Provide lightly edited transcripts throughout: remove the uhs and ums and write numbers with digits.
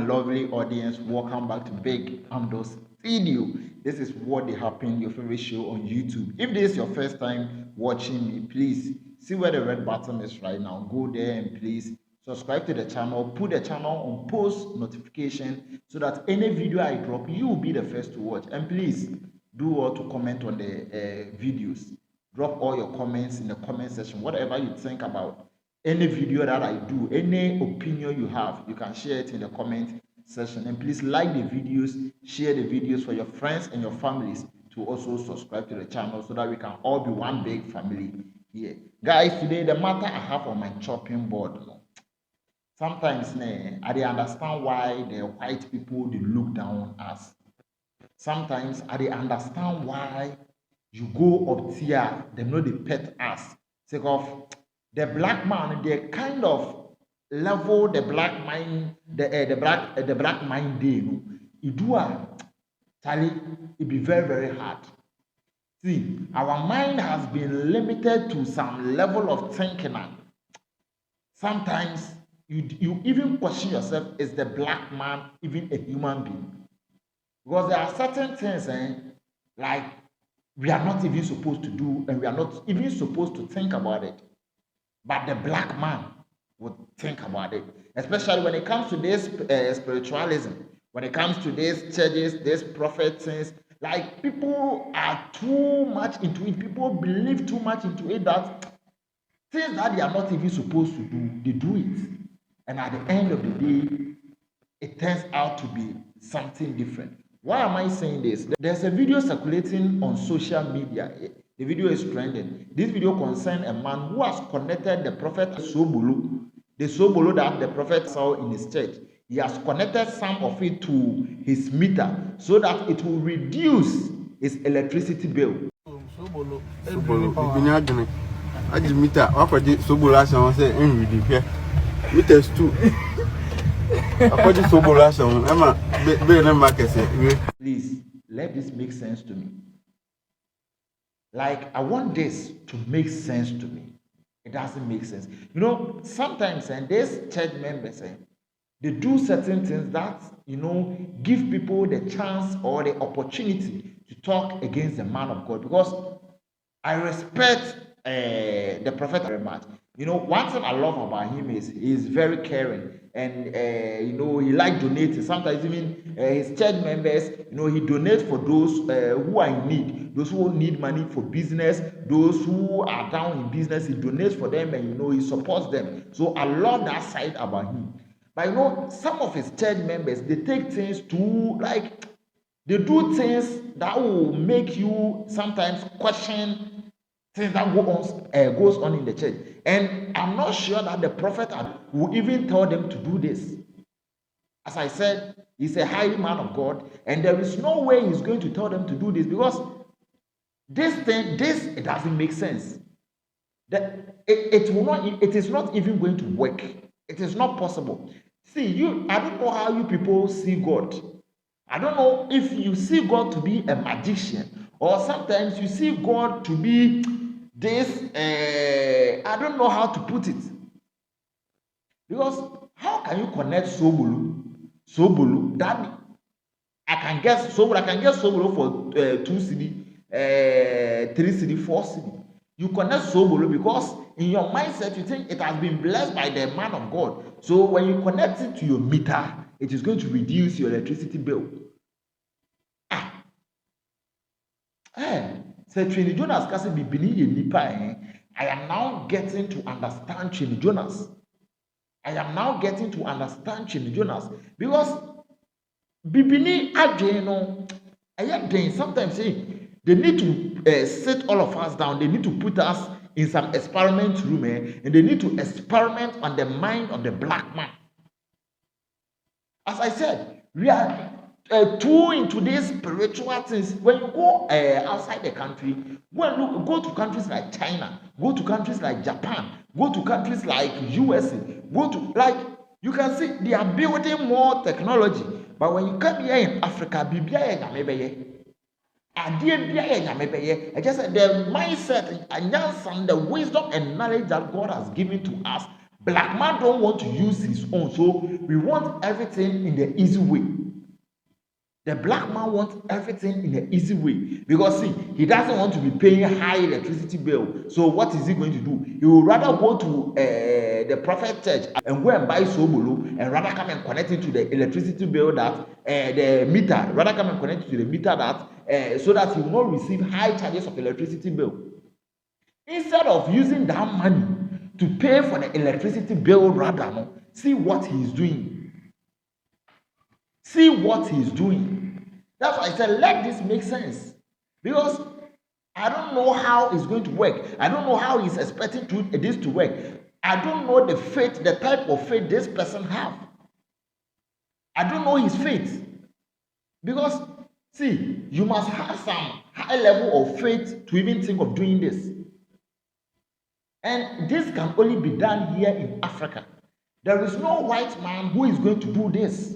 lovely audience. Welcome back to Big Amdo's video. This is what they happen, your favorite show on YouTube. If this is your first time watching me, please see where the red button is right now. Go there and please subscribe to the channel. Put the channel on post notification so that any video I drop, you will be the first to watch. And please do all to comment on the videos. Drop all your comments in the comment section, whatever you think about any video that I do, any opinion you have, you can share it in the comment section. And please like the videos, share the videos for your friends and your families to also subscribe to the channel so that we can all be one big family here. Guys, today the matter I have on my chopping board, sometimes I dey understand why the white people they look down on us. Sometimes I dey understand why you go up here, them know they pet us. Take off the black man, they kind of level the black mind, the black mind day. It do Charlie, it be very, very hard. See, our mind has been limited to some level of thinking. Sometimes you even question yourself, is the black man even a human being? Because there are certain things like we are not even supposed to do, and we are not even supposed to think about it. But the black man would think about it, especially when it comes to this spiritualism, when it comes to these churches, these prophet things. Like people are too much into it. People believe too much into it that things that they are not even supposed to do, they do it. And at the end of the day, it turns out to be something different. Why am I saying this? There's a video circulating on social media. The video is trending. This video concerns a man who has connected the prophet Sobolo, the Sobolo that the prophet saw in his church. He has connected some of it to his meter so that it will reduce his electricity bill. Sobolo, I meter. Sobolo say here. Meters too. Please let this make sense to me. Like, I want this to make sense to me. It doesn't make sense. Sometimes these church members they do certain things that give people the chance or the opportunity to talk against the man of God. Because I respect the prophet very much. One thing I love about him is he's very caring, and he likes donating. Sometimes even his church members, he donates for those who are in need, those who need money for business, those who are down in business. He donates for them, and he supports them. So I love that side about him. But some of his church members, they take things to they do things that will make you sometimes question things that goes on in the church. And I'm not sure that the prophet will even tell them to do this. As I said, he's a highly man of God, and there is no way he's going to tell them to do this, because it doesn't make sense. It is not even going to work. It is not possible. See, I don't know how you people see God. I don't know if you see God to be a magician, or sometimes you see God to be this, I don't know how to put it. Because how can you connect Sobolo, that I can get Sobolo for 2 cedi, 3 cedi, 4 cedi. You connect Sobolo because in your mindset you think it has been blessed by the man of God. So when you connect it to your meter, it is going to reduce your electricity bill. Trini Jonas kasi bibini ye nipa I am now getting to understand Trini Jonas. Because bibini adweno sometimes they need to sit all of us down. They need to put us in some experiment room and they need to experiment on the mind of the black man. As I said, we are too into these spiritual things. When you go outside the country, go to countries like China, go to countries like Japan, go to countries like USA, you can see they are building more technology. But when you come here in Africa, I just said the mindset and the wisdom and knowledge that God has given to us Black man don't want to use his own, so we want everything in the easy way. The black man wants everything in the easy way because see, he doesn't want to be paying high electricity bill. So what is he going to do? He will rather go to the prophet church and go and buy Sobolo and rather come and connect it to the electricity bill that the meter, rather come and connect it to the meter that so that he will not receive high charges of electricity bill. Instead of using that money to pay for the electricity bill, rather, no, see what he's doing. See what he's doing. That's why I said, let this make sense. Because I don't know how it's going to work. I don't know how he's expecting this to work. I don't know the faith, the type of faith this person have. I don't know his faith. Because, see, you must have some high level of faith to even think of doing this. And this can only be done here in Africa. There is no white man who is going to do this.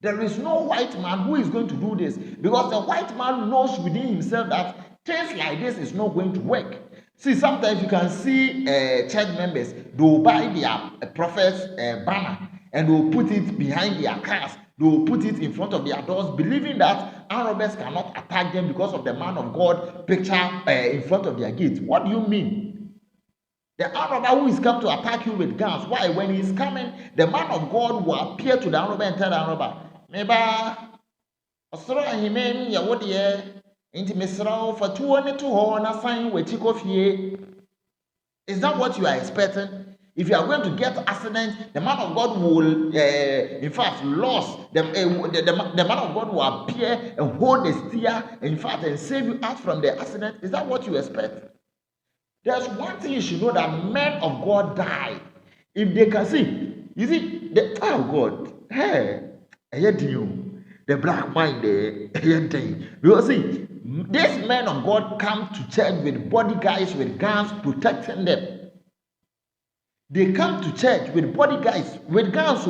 There is no white man who is going to do this because the white man knows within himself that things like this is not going to work. See, sometimes you can see church members, they will buy their prophet's banner and they will put it behind their cars. They will put it in front of their doors, believing that armed robbers cannot attack them because of the man of God picture in front of their gate. What do you mean? The armed robber who is come to attack you with guns, why? When he is coming, the man of God will appear to the armed robber and tell the armed robber, Meba, Osoro ahimem ya wodie, inti mesrao fatuo ne to ho na sign wechi kofie. Is that what you are expecting? If you are going to get accident, the man of God will, in fact, lost. The man of God will appear and hold the steer, in fact, and save you out from the accident. Is that what you expect? There's one thing you should know, that men of God die. If they can see, you see, oh God, hey, the black mind, because see, these men of God come to church with bodyguards, with guns, protecting them. They come to church with bodyguards, with guns,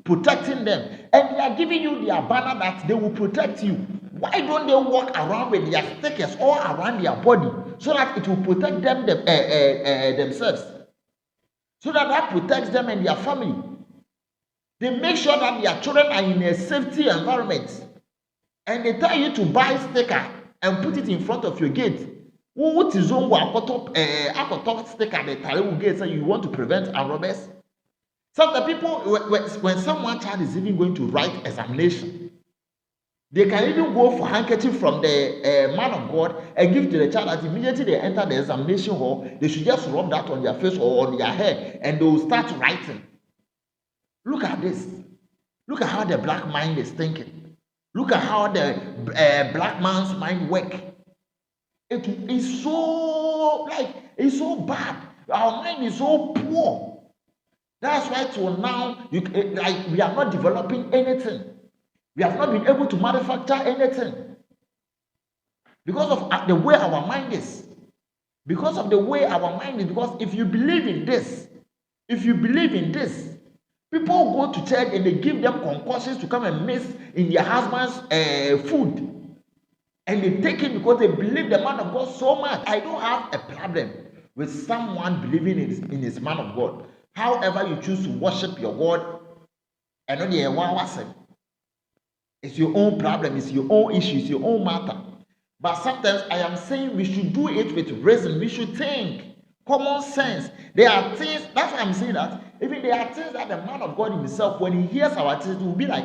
protecting them, and they are giving you their banner that they will protect you. Why don't they walk around with their stickers all around their body so that it will protect them themselves? So that protects them and their family. They make sure that their children are in a safety environment. And they tell you to buy sticker and put it in front of your gate. What is on what sticker the tile gate say you want to prevent armed robbers? Some of the people, when someone child is even going to write examination, they can even go for handkerchief from the man of God and give to the child that immediately they enter the examination hall, they should just rub that on their face or on their hair and they will start writing. Look at this. Look at how the black mind is thinking. Look at how the black man's mind works. It is so it's so bad. Our mind is so poor. That's why till now we are not developing anything. We have not been able to manufacture anything because of the way our mind is. Because of the way our mind is. Because if you believe in this, people go to church and they give them concoctions to come and mix in their husband's food. And they take it because they believe the man of God so much. I don't have a problem with someone believing in his man of God. However you choose to worship your God, and only a one was it's your own problem, it's your own issue, it's your own matter. But sometimes I am saying we should do it with reason. We should think. Common sense. There are things, that's why I'm saying that. Even there are things that the man of God himself, when he hears our things, he will be like,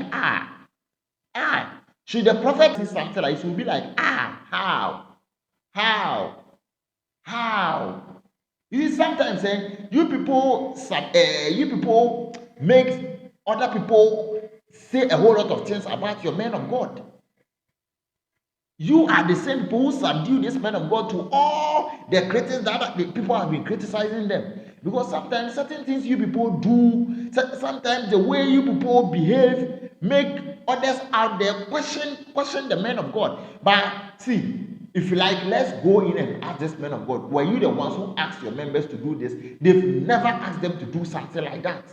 Should the prophet say something like this, he will be like, how? You see, sometimes you people make other people say a whole lot of things about your men of God. You are the same people who subdue this man of God to all the critics that the people have been criticizing them. Because sometimes certain things you people do, sometimes the way you people behave, make others out there question the man of God. But see, if you like, let's go in and ask this man of God, were you the ones who asked your members to do this? They've never asked them to do something like that.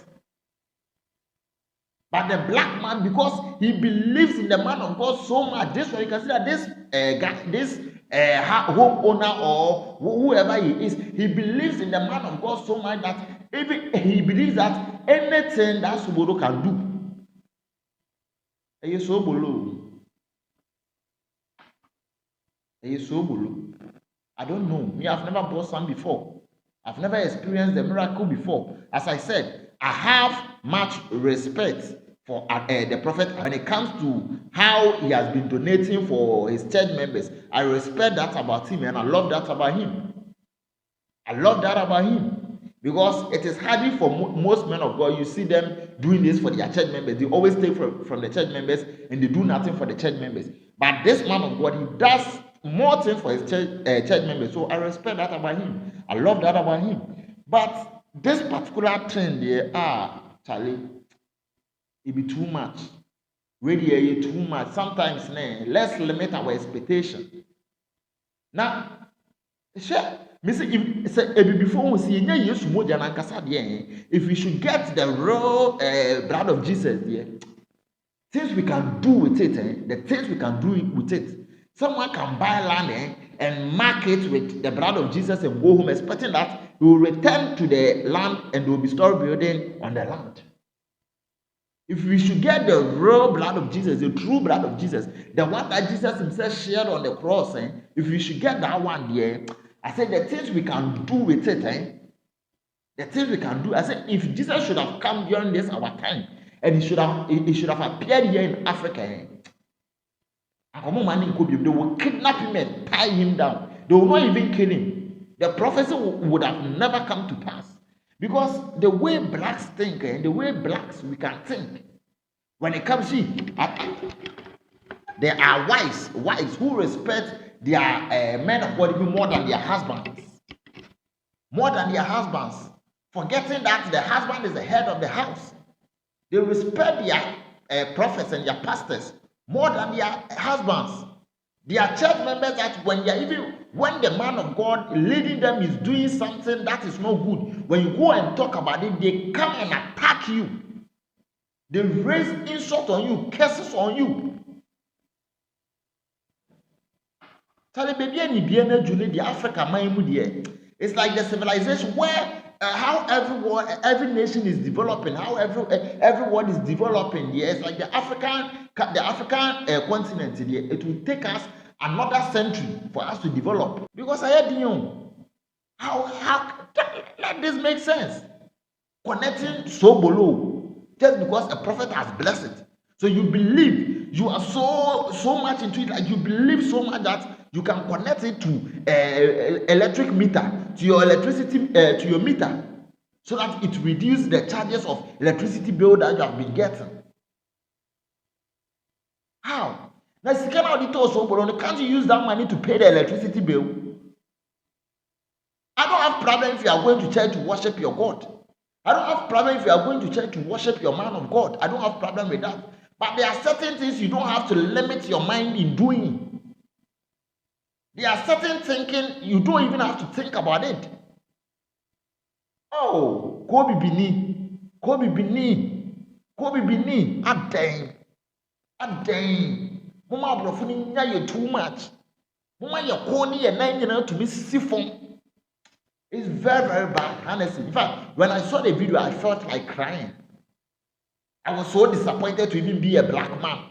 But the black man, because he believes in the man of God so much, this one you can see that this guy, this homeowner or whoever he is, he believes in the man of God so much that Even he believes that anything that Sobolo can do, Sobolo, Sobolo. I don't know. Me, I've never bought some before. I've never experienced the miracle before. As I said, I have much respect for the prophet when it comes to how he has been donating for his church members. I respect that about him and I love that about him. I love that about him because it is hardly for most men of God. You see them doing this for their church members. They always take from the church members and they do nothing for the church members. But this man of God, he does more things for his church members. So I respect that about him. I love that about him. But this particular trend there, Charlie, it be too much. Really, too much. Sometimes, let's limit our expectation. Now, sure. Before we see if we should get the real blood of Jesus, things we can do with it, the things we can do with it. Someone can buy land and mark it with the blood of Jesus and go home, expecting that he will return to the land and there will be story building on the land. If we should get the real blood of Jesus, the true blood of Jesus, the one that Jesus himself shared on the cross, if we should get that one there, I said the things we can do with it, the things we can do. I said if Jesus should have come during this our time and he should have appeared here in Africa, they will kidnap him and tie him down. They will not even kill him. The prophecy would have never come to pass. Because the way blacks think and the way blacks we can think, when it comes to there are wives who respect their men of God even more than their husbands. More than their husbands. Forgetting that the husband is the head of the house. They respect their prophets and their pastors more than their husbands. Their church members, that when the man of God leading them is doing something that is not good, when you go and talk about it, they come and attack you. They raise insult on you, curses on you. It's like the civilization where how every nation is developing, how everyone is developing. It's like the African continent. It will take us another century for us to develop. Because I had how let this make sense? Connecting Sobolo just because a prophet has blessed it. So you believe, you are so much into it, like you believe so much that you can connect it to electric meter, to your electricity, to your meter, so that it reduces the charges of electricity bill that you have been getting. How? Now, can't you use that money to pay the electricity bill? I don't have problem if you are going to church to worship your God. I don't have problem if you are going to church to worship your man of God. I don't have problem with that. But there are certain things you don't have to limit your mind in doing. There are certain thinking you don't even have to think about it. Oh, Kobe Bini, I'm dang. Mama brofuni nya you too much. Mama your corny and nine to be siphon. It's very, very bad, honestly. In fact, when I saw the video, I felt like crying. I was so disappointed to even be a black man.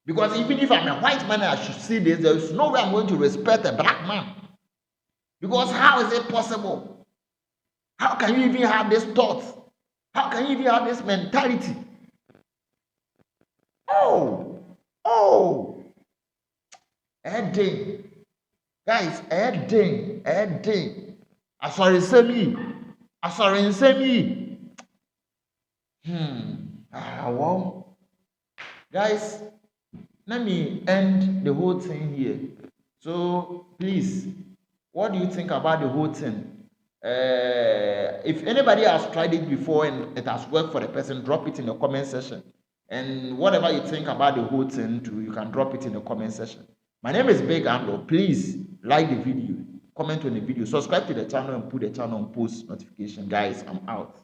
Because even if I'm a white man and I should see this, there is no way I'm going to respect a black man. Because how is it possible? How can you even have this thought? How can you even have this mentality? Oh, Eddie. Guys, Eddie. Sorry, Semi. Well, guys, let me end the whole thing here. So, please, what do you think about the whole thing? If anybody has tried it before and it has worked for the person, drop it in the comment section. And whatever you think about the whole thing too, you can drop it in the comment section. My name is Big Anglo. Please like the video, comment on the video, subscribe to the channel and put the channel on post notification. Guys, I'm out.